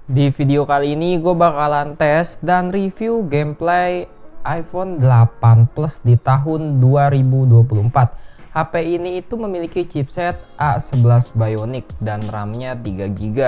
Di video kali ini gue bakalan tes dan review gameplay iPhone 8 Plus di tahun 2024. HP ini itu memiliki chipset A11 Bionic dan RAM-nya 3GB.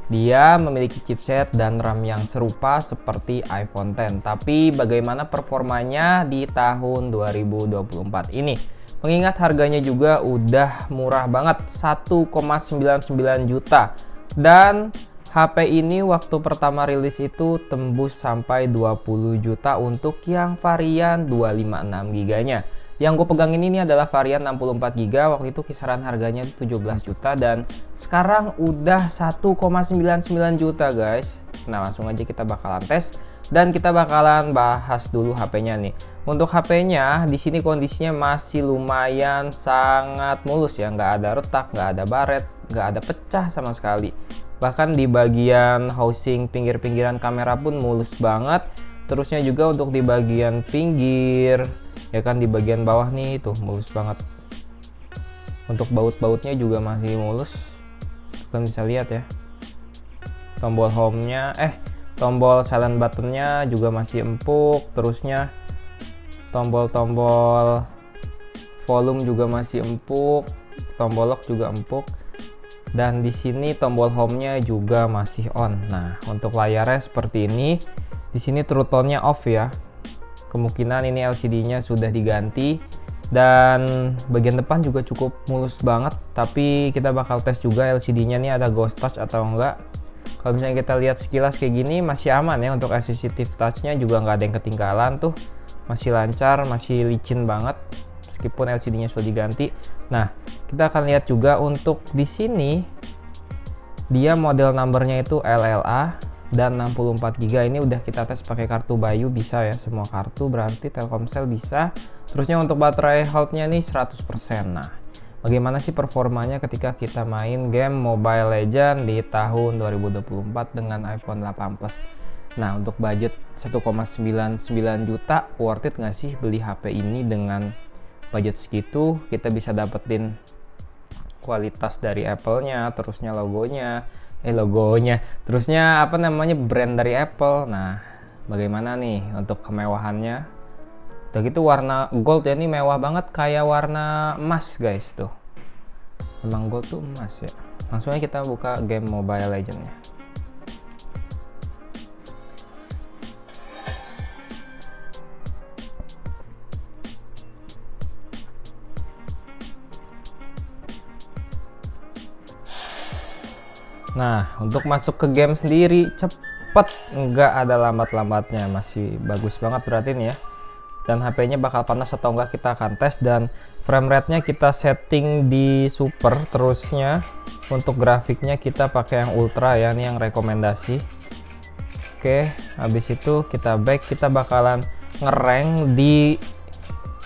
Dia memiliki chipset dan RAM yang serupa seperti iPhone X. Tapi bagaimana performanya di tahun 2024 ini? Mengingat harganya juga udah murah banget, 1,99 juta. Dan HP ini waktu pertama rilis itu tembus sampai 20 juta untuk yang varian 256GB nya. Yang gue pegang ini adalah varian 64GB, waktu itu kisaran harganya 17 juta dan sekarang udah 1,99 juta guys. Nah langsung aja kita bakalan tes dan kita bakalan bahas dulu HP-nya nih. Untuk HP-nya di sini kondisinya masih lumayan sangat mulus ya, nggak ada retak, nggak ada baret, nggak ada pecah sama sekali. Bahkan di bagian housing pinggir-pinggiran kamera pun mulus banget. Terusnya juga untuk di bagian pinggir, ya kan di bagian bawah nih tuh mulus banget. Untuk baut-bautnya juga masih mulus. Kalian bisa lihat ya. Tombol home-nya, tombol silent button-nya juga masih empuk. Terusnya tombol-tombol volume juga masih empuk. Tombol lock juga empuk. Dan di sini tombol home-nya juga masih on. Nah, untuk layarnya seperti ini. Di sini true tone-nya off ya. Kemungkinan ini LCD-nya sudah diganti. Dan bagian depan juga cukup mulus banget. Tapi kita bakal tes juga LCD-nya nih ada ghost touch atau enggak. Kalau misalnya kita lihat sekilas kayak gini masih aman ya. Untuk assistive touch-nya juga nggak ada yang ketinggalan tuh. Masih lancar, masih licin banget. Meskipun LCD-nya sudah diganti. Nah, kita akan lihat juga untuk di sini dia model numbernya itu LLA dan 64GB. Ini udah kita tes pakai kartu Bayu, bisa ya semua kartu, berarti Telkomsel bisa. Terusnya untuk baterai health-nya nih 100%. Nah, bagaimana sih performanya ketika kita main game Mobile Legends di tahun 2024 dengan iPhone 8 Plus? Nah, untuk budget 1,99 juta, worth it nggak sih beli HP ini? Dengan budget segitu kita bisa dapetin kualitas dari Apple-nya, terusnya logonya, terusnya apa namanya, brand dari Apple. Nah, bagaimana nih untuk kemewahannya? Udah gitu warna gold ya, ini mewah banget kayak warna emas guys tuh. Emang gold tuh emas ya. Langsung aja kita buka game Mobile Legends-nya. Nah, untuk masuk ke game sendiri cepet, nggak ada lambat-lambatnya, masih bagus banget berarti nih ya. Dan HP-nya bakal panas atau enggak kita akan tes. Dan frame rate-nya kita setting di super. Terusnya untuk grafiknya kita pakai yang ultra ya, ini yang rekomendasi. Oke, habis itu kita back, kita bakalan ngerank di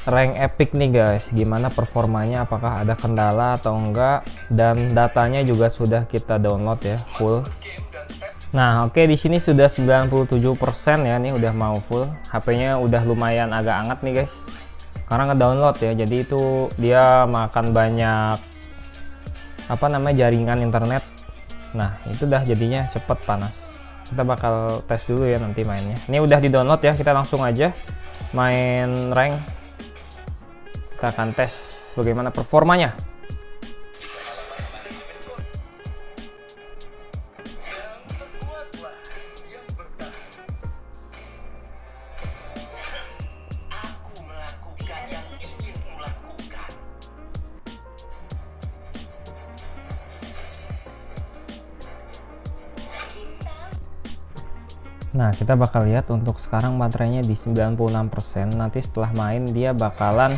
rank epic nih guys. Gimana performanya, apakah ada kendala atau enggak, dan datanya juga sudah kita download ya full. Nah, oke, di sini sudah 97% ya, nih udah mau full. HP-nya udah lumayan agak hangat nih guys. Karena ngedownload ya, jadi itu dia makan banyak apa namanya, jaringan internet. Nah, itu dah jadinya cepet panas. Kita bakal tes dulu ya nanti mainnya. Ini udah di-download ya, kita langsung aja main rank. Kita akan tes bagaimana performanya. Nah, kita bakal lihat untuk sekarang baterainya di 96%. Nanti setelah main dia bakalan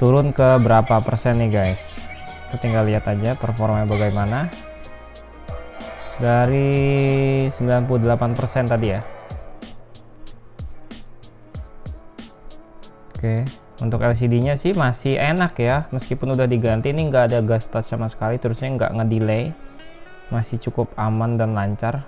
turun ke berapa persen nih guys. Kita tinggal lihat aja performanya bagaimana. Dari 98% tadi ya. Oke, untuk LCD-nya sih masih enak ya. Meskipun udah diganti, ini nggak ada ghost touch sama sekali. Terusnya nggak ngedelay. Masih cukup aman dan lancar.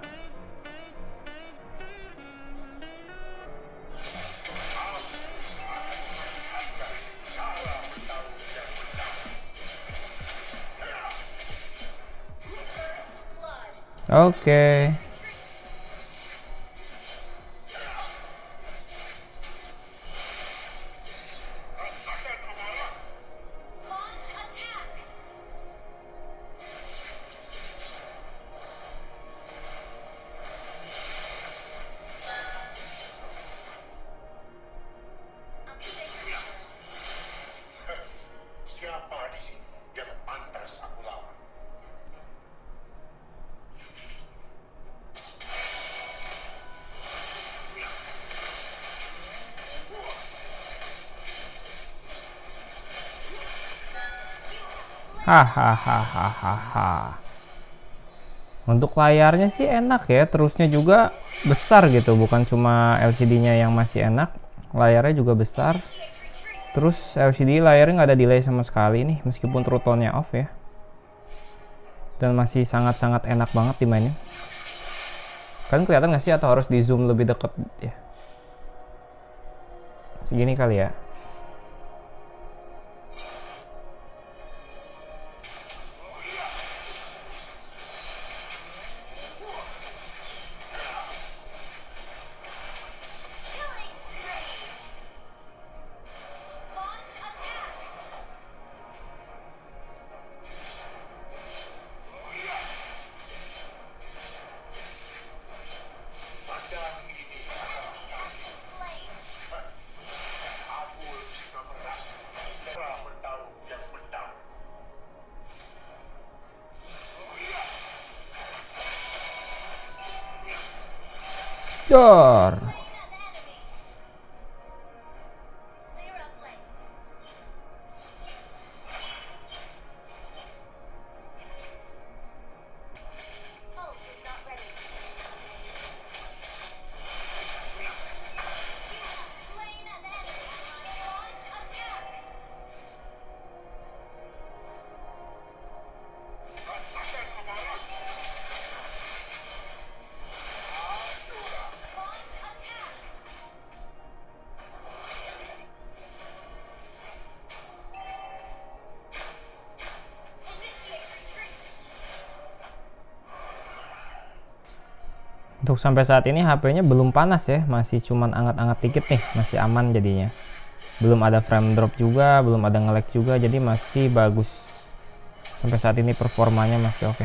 Oke. Siapa di sini yang pantas aku lawan? Hahaha. Untuk layarnya sih enak ya, terusnya juga besar gitu, bukan cuma LCD-nya yang masih enak, layarnya juga besar. Terus LCD layarnya nggak ada delay sama sekali nih, meskipun true tone-nya off ya. Dan masih sangat-sangat enak banget dimainin. Kalian kelihatan nggak sih atau harus di zoom lebih deket ya? Segini kali ya. Dor. Untuk sampai saat ini HP-nya belum panas ya, masih cuman anget-anget dikit nih, masih aman jadinya. Belum ada frame drop juga, belum ada nge-lag juga, jadi masih bagus. Sampai saat ini performanya masih oke.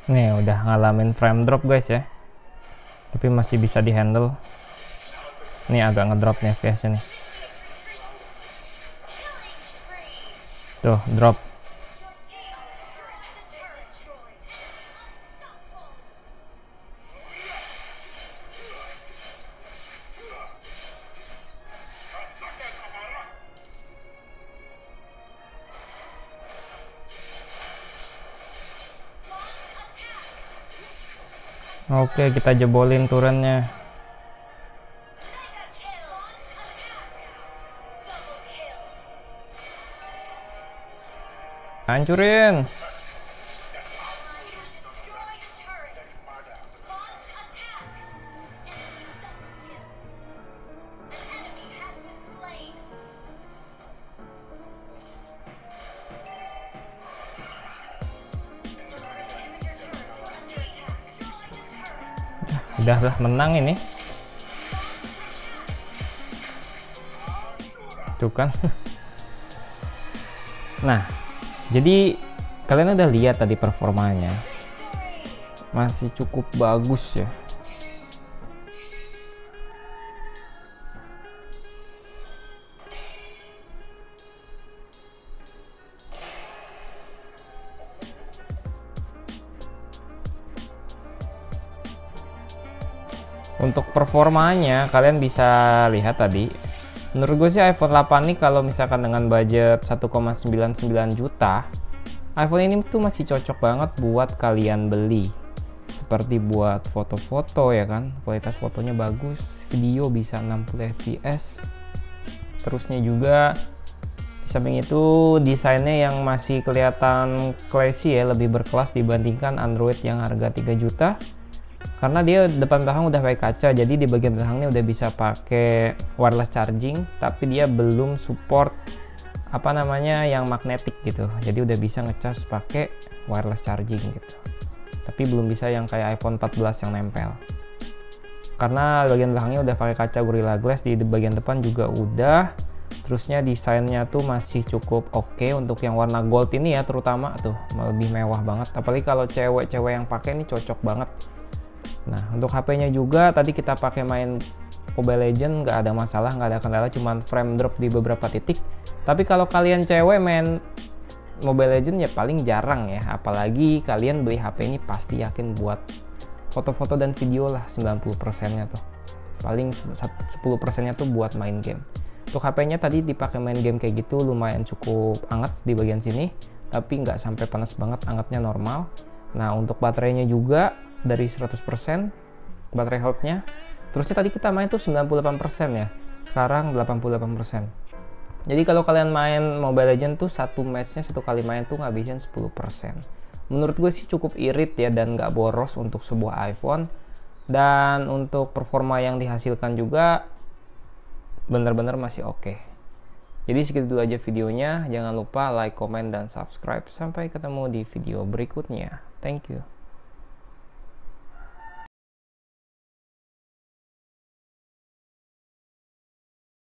Nih udah ngalamin frame drop guys ya, tapi masih bisa dihandle. Nih agak ngedrop nih FPS nih. Tuh drop. Oke, kita jebolin turretnya. Hancurin. Udah menang ini. Tuh kan. Nah, jadi kalian udah lihat tadi performanya. Masih cukup bagus ya. Untuk performanya kalian bisa lihat tadi. Menurut gue sih iPhone 8 nih kalau misalkan dengan budget 1,99 juta, iPhone ini tuh masih cocok banget buat kalian beli. Seperti buat foto-foto ya kan, kualitas fotonya bagus, video bisa 60 fps. Terusnya juga di samping itu desainnya yang masih kelihatan classy ya, lebih berkelas dibandingkan Android yang harga 3 juta. Karena dia depan belakang udah pakai kaca, jadi di bagian belakangnya udah bisa pakai wireless charging, tapi dia belum support apa namanya yang magnetik gitu. Jadi udah bisa ngecas pakai wireless charging gitu. Tapi belum bisa yang kayak iPhone 14 yang nempel. Karena bagian belakangnya udah pakai kaca Gorilla Glass, di bagian depan juga udah. Terusnya desainnya tuh masih cukup oke untuk yang warna gold ini ya, terutama tuh lebih mewah banget. Apalagi kalau cewek-cewek yang pakai ini cocok banget. Nah, untuk HP-nya juga tadi kita pakai main Mobile Legends nggak ada masalah, nggak ada kendala, cuman frame drop di beberapa titik. Tapi kalau kalian cewek main Mobile Legends ya paling jarang ya, apalagi kalian beli HP ini pasti yakin buat foto-foto dan video lah 90%-nya tuh. Paling 10%-nya tuh buat main game. Untuk HP-nya tadi dipakai main game kayak gitu lumayan cukup anget di bagian sini, tapi nggak sampai panas banget, angetnya normal. Nah, untuk baterainya juga dari 100% baterai health-nya. Terusnya tadi kita main tuh 98% ya. Sekarang 88%. Jadi kalau kalian main Mobile Legends tuh satu matchnya, satu kali main tuh ngabisin 10%. Menurut gue sih cukup irit ya dan nggak boros untuk sebuah iPhone. Dan untuk performa yang dihasilkan juga bener-bener masih oke. Jadi segitu dulu aja videonya. Jangan lupa like, comment, dan subscribe. Sampai ketemu di video berikutnya. Thank you.